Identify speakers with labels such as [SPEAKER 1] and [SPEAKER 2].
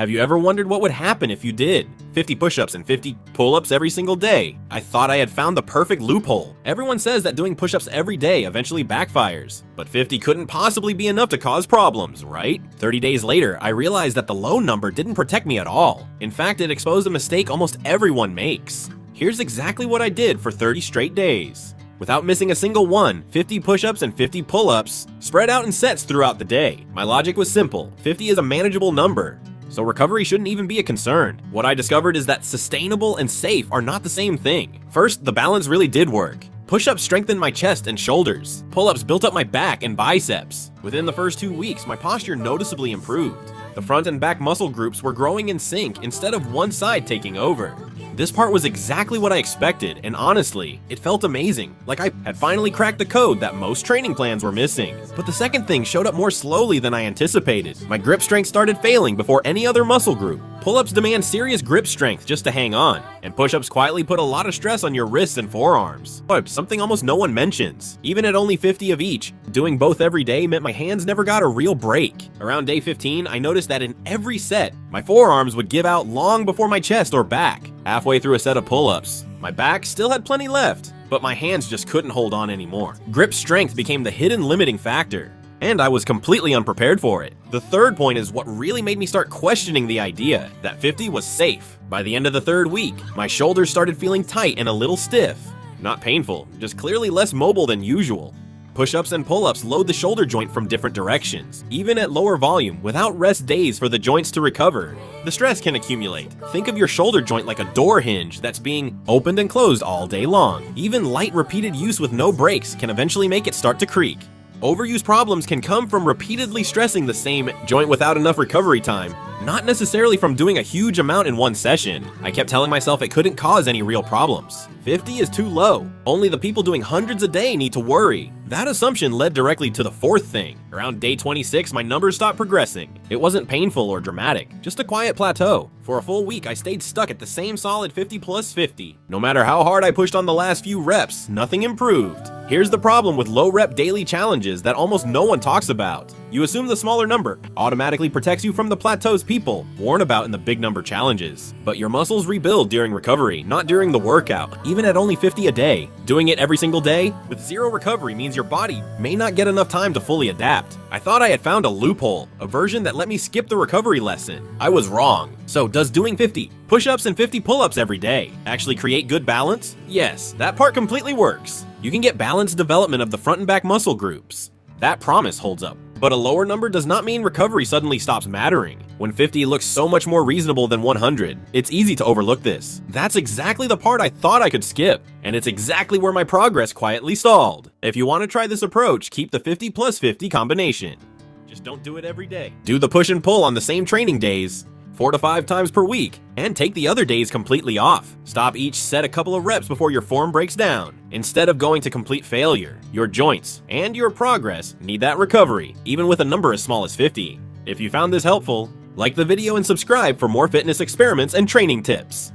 [SPEAKER 1] Have you ever wondered what would happen if you did 50 push-ups and 50 pull-ups every single day? I thought I had found the perfect loophole. Everyone says that doing push-ups every day eventually backfires, but 50 couldn't possibly be enough to cause problems, right? 30 days later, I realized that the low number didn't protect me at all. In fact, it exposed a mistake almost everyone makes. Here's exactly what I did for 30 straight days. Without missing a single one, 50 push-ups and 50 pull-ups, spread out in sets throughout the day. My logic was simple: 50 is a manageable number, so recovery shouldn't even be a concern. What I discovered is that sustainable and safe are not the same thing. First, the balance really did work. Push-ups strengthened my chest and shoulders. Pull-ups built up my back and biceps. Within the first 2 weeks, my posture noticeably improved. The front and back muscle groups were growing in sync instead of one side taking over. This part was exactly what I expected, and honestly, it felt amazing, like I had finally cracked the code that most training plans were missing. But the second thing showed up more slowly than I anticipated. My grip strength started failing before any other muscle group. Pull-ups demand serious grip strength just to hang on, and push-ups quietly put a lot of stress on your wrists and forearms. But something almost no one mentions. Even at only 50 of each, doing both every day meant my hands never got a real break. Around day 15, I noticed that in every set, my forearms would give out long before my chest or back. Halfway through a set of pull-ups, my back still had plenty left, but my hands just couldn't hold on anymore. Grip strength became the hidden limiting factor, and I was completely unprepared for it. The third point is what really made me start questioning the idea that 50 was safe. By the end of the third week, my shoulders started feeling tight and a little stiff. Not painful, just clearly less mobile than usual. Push-ups and pull-ups load the shoulder joint from different directions, even at lower volume, without rest days for the joints to recover. The stress can accumulate. Think of your shoulder joint like a door hinge that's being opened and closed all day long. Even light repeated use with no breaks can eventually make it start to creak. Overuse problems can come from repeatedly stressing the same joint without enough recovery time, not necessarily from doing a huge amount in one session. I kept telling myself it couldn't cause any real problems. 50 is too low. Only the people doing hundreds a day need to worry. That assumption led directly to the fourth thing. Around day 26, my numbers stopped progressing. It wasn't painful or dramatic, just a quiet plateau. For a full week, I stayed stuck at the same solid 50 plus 50. No matter how hard I pushed on the last few reps, nothing improved. Here's the problem with low-rep daily challenges that almost no one talks about. You assume the smaller number automatically protects you from the plateaus people warn about in the big number challenges. But your muscles rebuild during recovery, not during the workout, even at only 50 a day. Doing it every single day with zero recovery means your body may not get enough time to fully adapt. I thought I had found a loophole, a version that let me skip the recovery lesson. I was wrong. So does doing 50 push-ups and 50 pull-ups every day actually create good balance? Yes, that part completely works. You can get balanced development of the front and back muscle groups. That promise holds up. But a lower number does not mean recovery suddenly stops mattering. When 50 looks so much more reasonable than 100, it's easy to overlook this. That's exactly the part I thought I could skip, and it's exactly where my progress quietly stalled. If you want to try this approach, keep the 50 plus 50 combination. Just don't do it every day. Do the push and pull on the same training days, 4 to 5 times per week, and take the other days completely off. Stop each set a couple of reps before your form breaks down. Instead of going to complete failure, your joints and your progress need that recovery, even with a number as small as 50. If you found this helpful, like the video and subscribe for more fitness experiments and training tips.